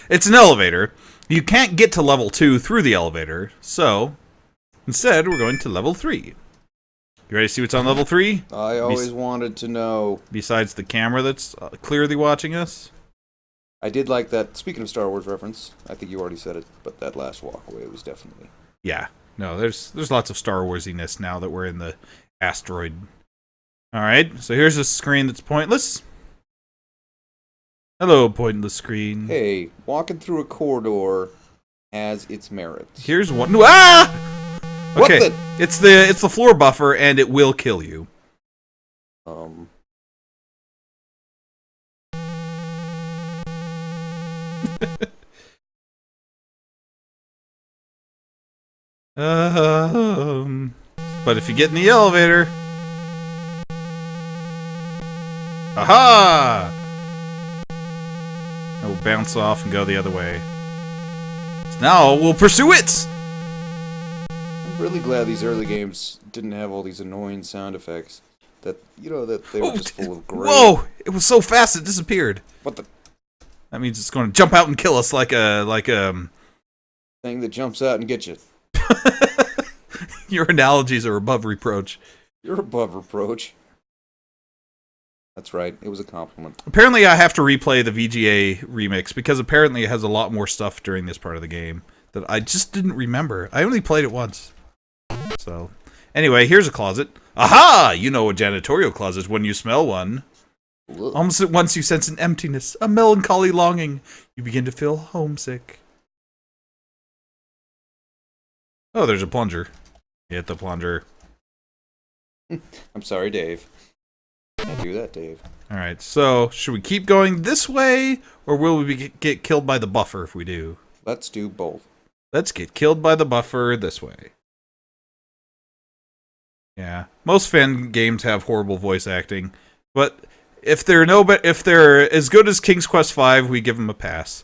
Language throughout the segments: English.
It's an elevator. You can't get to level 2 through the elevator, so instead we're going to level 3. You ready to see what's on level 3? I always wanted to know. Besides the camera that's clearly watching us? I did like that. Speaking of Star Wars reference, I think you already said it, but that last walkway was definitely... Yeah. No, there's lots of Star Warsiness now that we're in the asteroid. Alright, so here's a screen that's pointless. Hello, pointless screen. Hey, walking through a corridor has its merits. Here's one. Ah! Okay, What it's the floor buffer, and it will kill you. But if you get in the elevator, aha! It will bounce off and go the other way. So now we'll pursue it. I'm really glad these early games didn't have all these annoying sound effects. That that they were just full of gray. Whoa! It was so fast it disappeared. What the That means it's going to jump out and kill us like a thing that jumps out and gets you? Your analogies are above reproach. You're above reproach. That's right. It was a compliment. Apparently, I have to replay the VGA remix because apparently it has a lot more stuff during this part of the game that I just didn't remember. I only played it once. So, anyway, here's a closet. Aha! You know a janitorial closet when you smell one. Ugh. Almost at once you sense an emptiness, a melancholy longing. You begin to feel homesick. Oh, there's a plunger. Hit the plunger. I'm sorry, Dave. Can't do that, Dave. Alright, so should we keep going this way, or will we get killed by the buffer if we do? Let's do both. Let's get killed by the buffer this way. Yeah, most fan games have horrible voice acting, but if they're as good as King's Quest V, we give them a pass.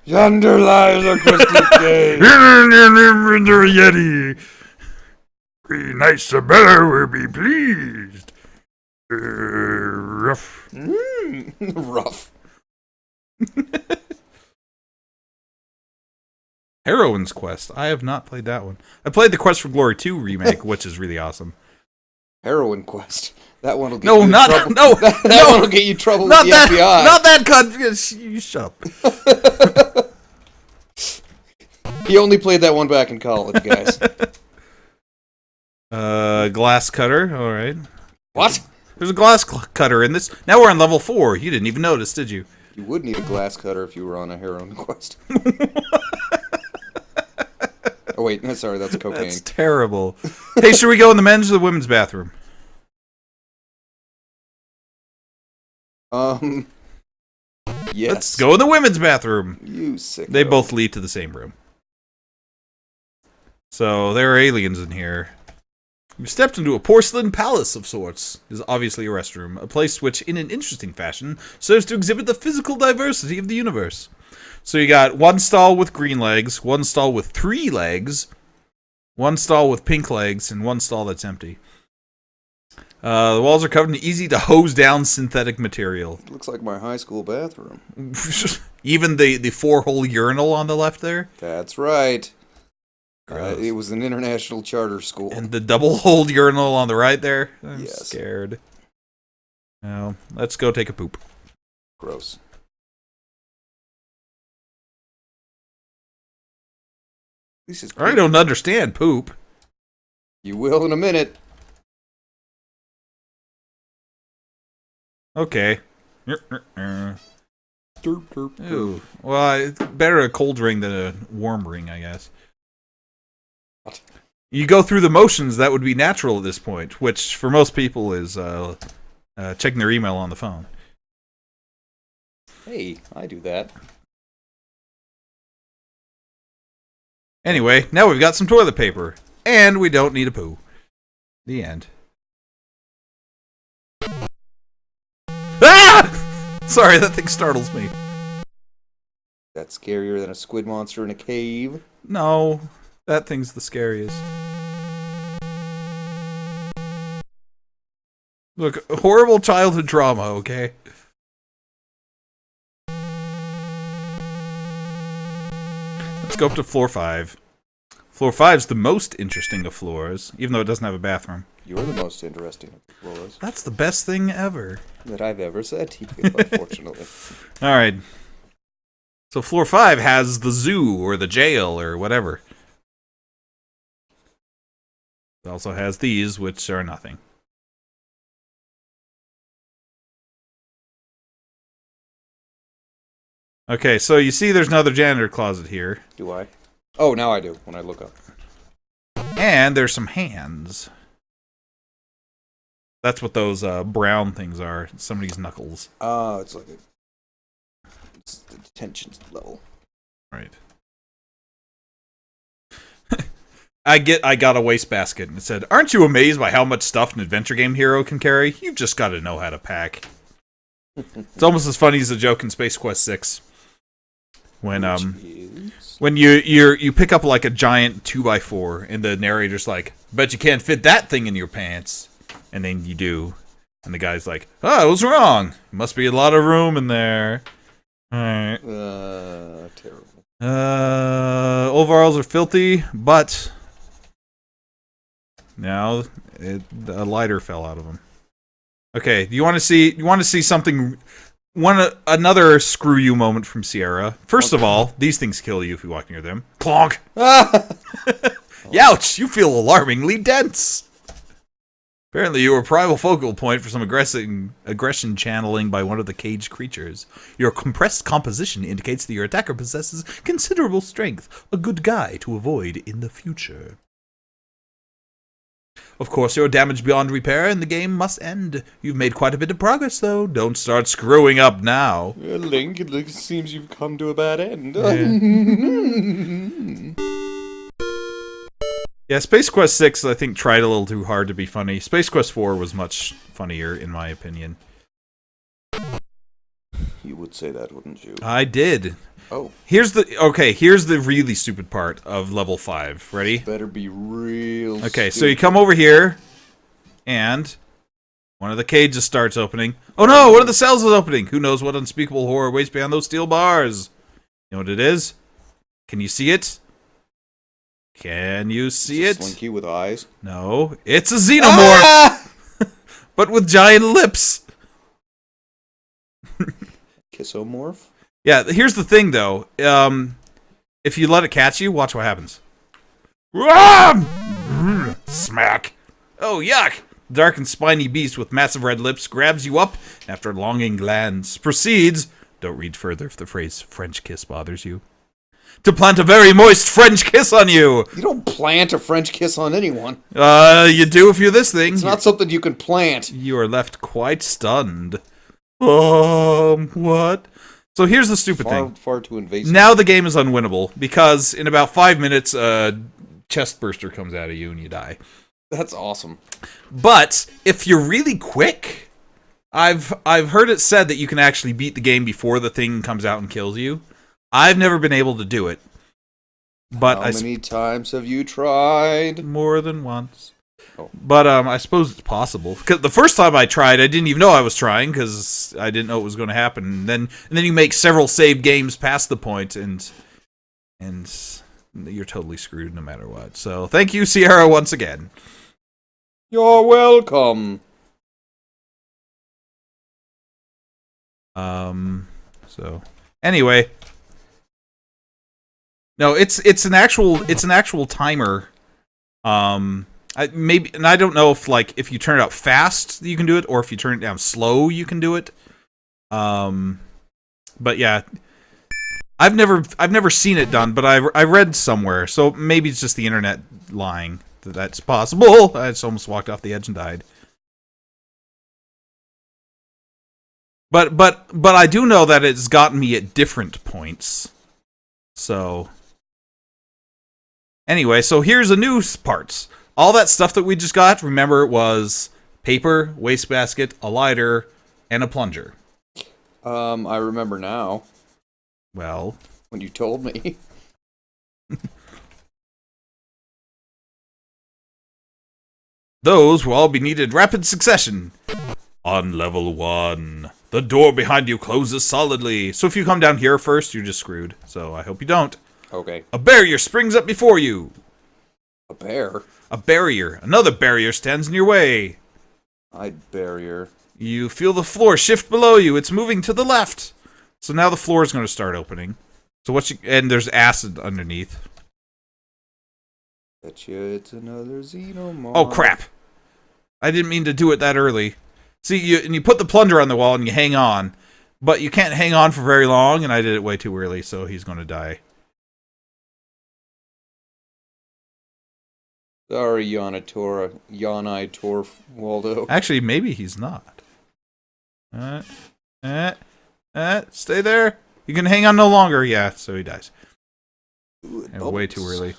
Yonder lies a crystal cave. Yonder Yeti. Green Knight Sabella will be pleased. Rough. Rough. Heroine's Quest. I have not played that one. I played the Quest for Glory 2 remake, which is really awesome. Heroin Quest. That one will get No, you not in trouble. no. That one will get you in trouble Not with the that. FBI. Not that. You shut up. He only played that one back in college, guys. Glass cutter. All right. What? There's a glass cutter in this. Now we're on level 4. You didn't even notice, did you? You would need a glass cutter if you were on a heroin quest. Oh wait, no, sorry, that's cocaine. That's terrible. Hey, should we go in the men's or the women's bathroom? Yes. Let's go in the women's bathroom. You sick. They both lead to the same room. So there are aliens in here. We stepped into a porcelain palace of sorts. It is obviously a restroom, a place which, in an interesting fashion, serves to exhibit the physical diversity of the universe. So you got one stall with green legs, one stall with 3 legs, one stall with pink legs, and one stall that's empty. The walls are covered in easy to hose down synthetic material. It looks like my high school bathroom. Even the 4-hole urinal on the left there? That's right. Gross. It was an international charter school. And the double-holed urinal on the right there? I'm Yes. scared. Now, let's go take a poop. Gross. This is I don't understand poop. You will in a minute. Okay. Derp, derp, derp. Ooh. Well, better a cold ring than a warm ring, I guess. What? You go through the motions that would be natural at this point, which for most people is checking their email on the phone. Hey, I do that. Anyway, now we've got some toilet paper, and we don't need a poo. The end. Ah! Sorry, that thing startles me. That's scarier than a squid monster in a cave. No, that thing's the scariest. Look, horrible childhood trauma, okay? Let's go up to floor 5. Floor 5's the most interesting of floors, even though it doesn't have a bathroom. You're the most interesting of the floors. That's the best thing ever. That I've ever said to you, unfortunately. Alright. So floor 5 has the zoo, or the jail, or whatever. It also has these, which are nothing. Okay, so you see there's another janitor closet here. Do I? Oh, now I do, when I look up. And there's some hands. That's what those brown things are. It's somebody's knuckles. Oh, it's like it's the detention level. Right. I got a wastebasket and it said, "Aren't you amazed by how much stuff an adventure game hero can carry? You've just got to know how to pack." It's almost as funny as the joke in Space Quest 6. When you pick up like a giant 2x4 and the narrator's like, "Bet you can't fit that thing in your pants," and then you do, and the guy's like, "Oh, I was wrong. Must be a lot of room in there." All right. Terrible. Overalls are filthy, but now a lighter fell out of them. Okay, you want to see something? Another screw you moment from Sierra. First of all, these things kill you if you walk near them. Clonk! Youch! You feel alarmingly dense. Apparently, you were a primal focal point for some aggression channeling by one of the caged creatures. Your compressed composition indicates that your attacker possesses considerable strength, a good guy to avoid in the future. Of course, you're damaged beyond repair, and the game must end. You've made quite a bit of progress, though. Don't start screwing up now. Link, it seems you've come to a bad end. Yeah, Space Quest 6, I think, tried a little too hard to be funny. Space Quest 4 was much funnier, in my opinion. You would say that, wouldn't you? I did. Oh. Here's the really stupid part of level 5. Ready? Better be real Okay, so you come over here, and one of the cages starts opening. Oh no, one of the cells is opening! Who knows what unspeakable horror waits behind those steel bars? You know what it is? Can you see it? Can you see it? Slinky with eyes? No, it's a xenomorph! But with giant lips! Kissomorph? Yeah, here's the thing, though. If you let it catch you, watch what happens. Smack. Oh, yuck! The dark and spiny beast with massive red lips grabs you up, and after a longing glance, proceeds, don't read further if the phrase French kiss bothers you, to plant a very moist French kiss on you! You don't plant a French kiss on anyone. You do if you're this thing. It's not something you can plant. You are left quite stunned. What? So here's the stupid thing. Far too invasive. Now the game is unwinnable, because in about 5 minutes, a chest burster comes out of you and you die. That's awesome. But if you're really quick, I've heard it said that you can actually beat the game before the thing comes out and kills you. I've never been able to do it. But how many times have you tried? More than once. Oh. But I suppose it's possible. Because the first time I tried, I didn't even know I was trying because I didn't know it was going to happen. And then you make several save games past the point, and you're totally screwed no matter what. So thank you, Sierra, once again. You're welcome. So anyway, no, it's an actual timer. I don't know if you turn it up fast you can do it, or if you turn it down slow you can do it. But yeah, I've never seen it done, but I read somewhere, so maybe it's just the internet lying that's possible. I just almost walked off the edge and died. But I do know that it's gotten me at different points. So anyway, so here's the new parts. All that stuff that we just got, remember, was paper, wastebasket, a lighter, and a plunger. I remember now. Well, when you told me. Those will all be needed rapid succession. On level 1, the door behind you closes solidly. So if you come down here first, you're just screwed. So I hope you don't. Okay. A barrier springs up before you. A bear? A barrier. Another barrier stands in your way. Barrier. You feel the floor shift below you. It's moving to the left. So now the floor is going to start opening. So and there's acid underneath. Bet you it's another xenomorph. Oh crap! I didn't mean to do it that early. See, you put the plunger on the wall and you hang on, but you can't hang on for very long. And I did it way too early, so he's going to die. Sorry, Tor Waldo. Actually, maybe he's not. Stay there. You can hang on no longer. Yeah, so he dies. Ooh, Way too early.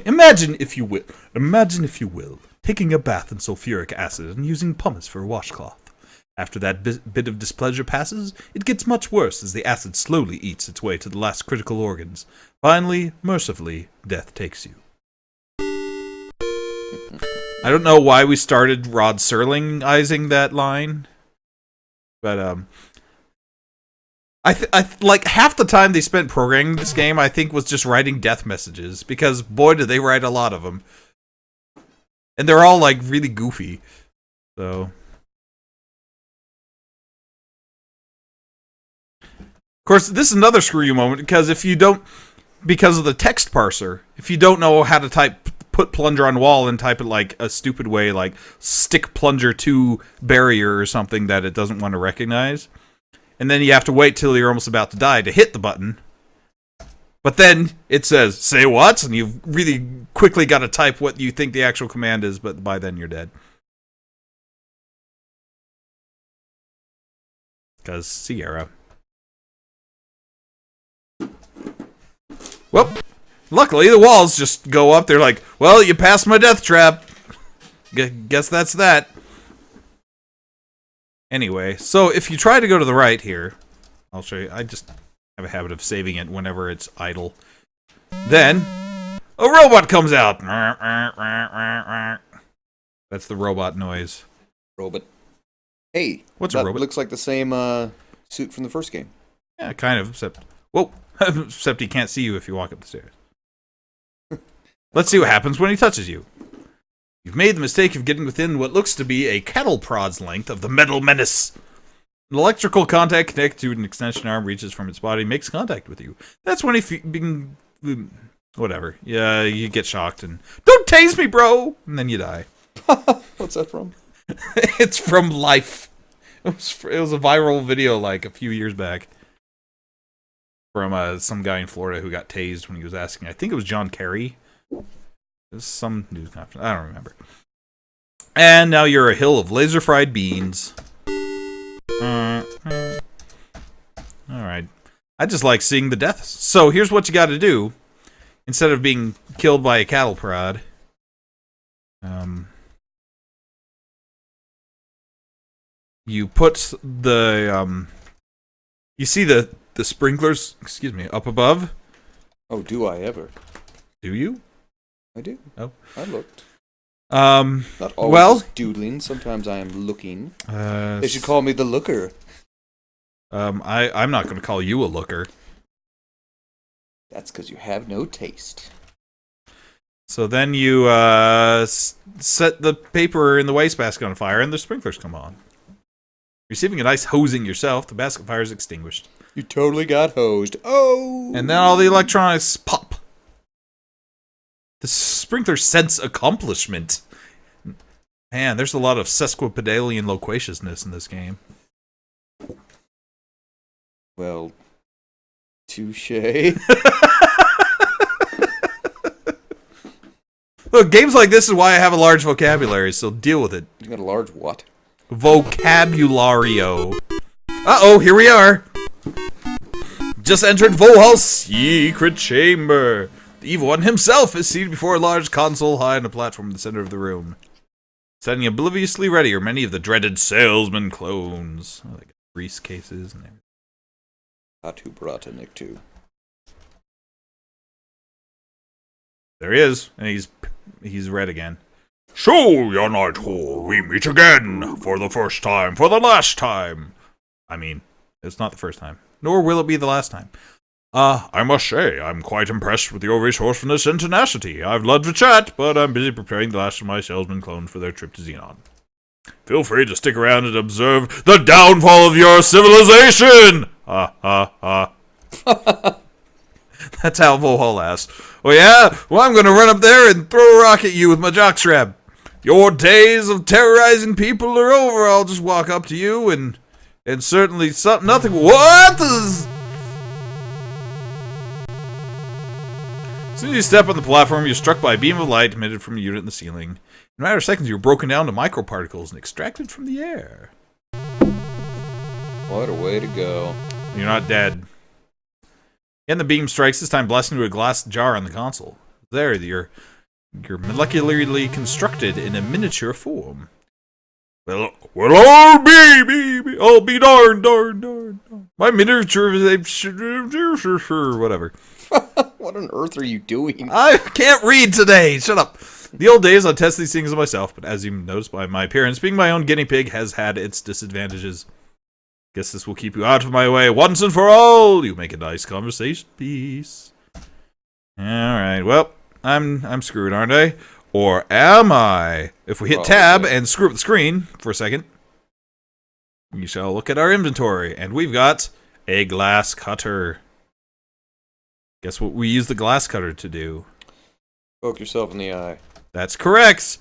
Imagine if you will, taking a bath in sulfuric acid and using pumice for a washcloth. After that bit of displeasure passes, it gets much worse as the acid slowly eats its way to the last critical organs. Finally, mercifully, death takes you. I don't know why we started Rod Serlingizing that line, but I like half the time they spent programming this game, I think, was just writing death messages, because boy did they write a lot of them, and they're all like really goofy. So, of course, this is another screw you moment, because because of the text parser, if you don't know how to put plunger on wall and type it like a stupid way, like stick plunger to barrier or something that it doesn't want to recognize, and then you have to wait till you're almost about to die to hit the button, but then it says, say what? And you've really quickly got to type what you think the actual command is, but by then you're dead. Because Sierra. Well, luckily the walls just go up. They're like, well, you passed my death trap. Guess that's that. Anyway, so if you try to go to the right here, I'll show you. I just have a habit of saving it whenever it's idle. Then, a robot comes out. That's the robot noise. Robot. Hey, what's a robot? Looks like the same suit from the first game. Yeah, kind of, except... Whoa! Except he can't see you if you walk up the stairs. Let's see what happens when he touches you. You've made the mistake of getting within what looks to be a cattle prod's length of the metal menace. An electrical contact connected to an extension arm reaches from its body, makes contact with you. That's when whatever. Yeah, you get shocked and, don't tase me, bro! And then you die. What's that from? It's from Life. It was a viral video like a few years back. From some guy in Florida who got tased when he was asking, I think it was John Kerry. It was some news conference. I don't remember. And now you're a hill of laser-fried beans. Alright. I just like seeing the deaths. So here's what you got to do. Instead of being killed by a cattle prod. You put the... you see the sprinklers, up above? Oh, do I ever? Do you? I do. Oh. I looked. Not always doodling. Sometimes I am looking. They should call me the looker. I'm not going to call you a looker. That's because you have no taste. So then you set the paper in the wastebasket on fire, and the sprinklers come on. Receiving a nice hosing yourself, the basket fire is extinguished. You totally got hosed. Oh! And then all the electronics pop. The sprinklers sense accomplishment. Man, there's a lot of sesquipedalian loquaciousness in this game. Well, touche. Look, games like this is why I have a large vocabulary, so deal with it. You got a large what? Vocabulario. Uh-oh, here we are. Just entered Vohaul's secret chamber. The evil one himself is seated before a large console high on a platform in the center of the room. Standing obliviously ready are many of the dreaded salesman clones. Oh, they got grease cases and everything. Atu Brata Nick 2. There he is, and he's red again. So, Yanator, we meet again for the first time, for the last time. I mean, it's not the first time, nor will it be the last time. I must say, I'm quite impressed with your resourcefulness and tenacity. I've loved to chat, but I'm busy preparing the last of my salesman clones for their trip to Xenon. Feel free to stick around and observe the downfall of your civilization! That's how Vohaul asks. Oh yeah? Well, I'm gonna run up there and throw a rock at you with my jockstrap. Your days of terrorizing people are over. I'll just walk up to you and certainly nothing. What is... As soon as you step on the platform, you're struck by a beam of light emitted from a unit in the ceiling. In a matter of seconds, you're broken down to microparticles and extracted from the air. What a way to go. You're not dead. And the beam strikes, this time blasting into a glass jar on the console. There, you're molecularly constructed in a miniature form. Well, I'll be darned. My miniature is whatever. What on earth are you doing? I can't read today. Shut up. The old days, I'd test these things myself, but as you noticed by my appearance, being my own guinea pig has had its disadvantages. Guess this will keep you out of my way once and for all. You make a nice conversation piece. Alright, well, I'm screwed, aren't I? Or am I? If we hit tab and screw up the screen for a second, we shall look at our inventory, and we've got a glass cutter. Guess what we use the glass cutter to do? Poke yourself in the eye. That's correct.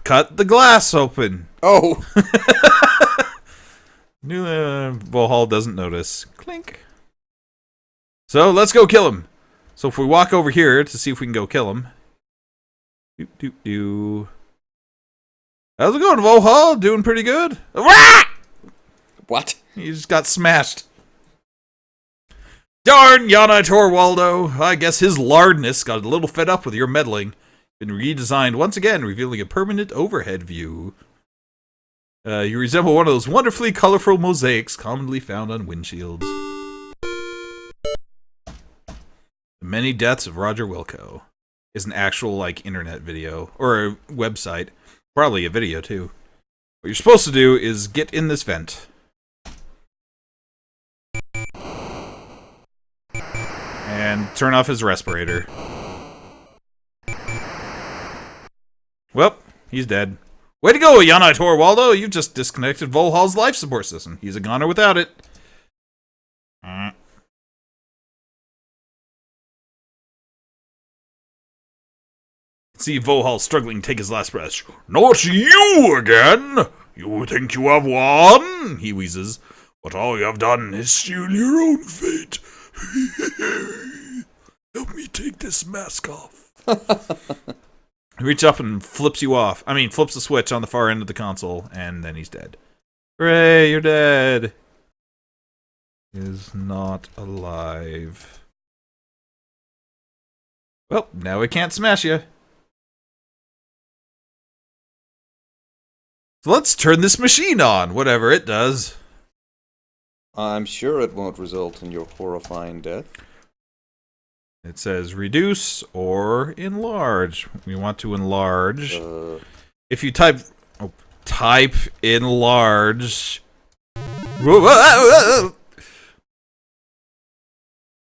Cut the glass open. Oh! Vohaul doesn't notice. Clink. So, let's go kill him. So if we walk over here to see if we can go kill him. How's it going, Vohaul? Doing pretty good? What? He just got smashed. Darn Yanator Waldo. I guess his lardness got a little fed up with your meddling. Been redesigned once again, revealing a permanent overhead view. You resemble one of those wonderfully colorful mosaics commonly found on windshields. The Many Deaths of Roger Wilco is an actual, internet video. Or a website. Probably a video, too. What you're supposed to do is get in this vent. And turn off his respirator. Well, he's dead. Way to go, Yanator Waldo! You've just disconnected Vohaul's life support system. He's a goner without it. See Vohaul struggling to take his last breath. Not you again! You think you have won? He wheezes. But all you have done is steal your own fate. Help me take this mask off. He reaches up and flips you off. Flips the switch on the far end of the console, and then he's dead. Hooray, you're dead. Is not alive. Well, now we can't smash you. So let's turn this machine on, whatever it does. I'm sure it won't result in your horrifying death. It says reduce or enlarge. We want to enlarge. If you type enlarge.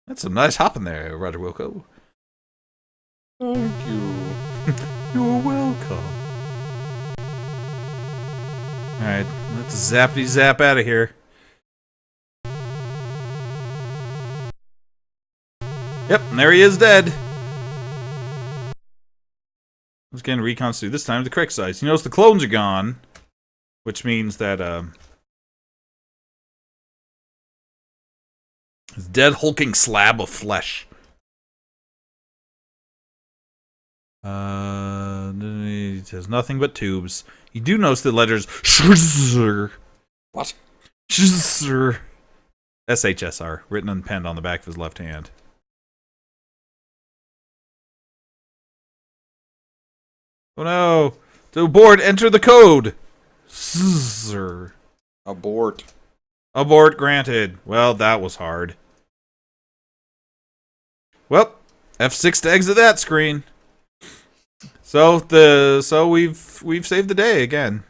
That's a nice hop in there, Roger Wilco. Thank you. You're welcome. Alright, let's zappity zap out of here. Yep, and there he is dead. Let's get reconstitute this time the correct size. You notice the clones are gone, which means that it's a dead hulking slab of flesh. It has nothing but tubes. You do notice the letters What? SHSR written and penned on the back of his left hand. Oh no! To abort, enter the code! Abort. Abort granted. Well, that was hard. Well, F6 to exit that screen. So we've saved the day again.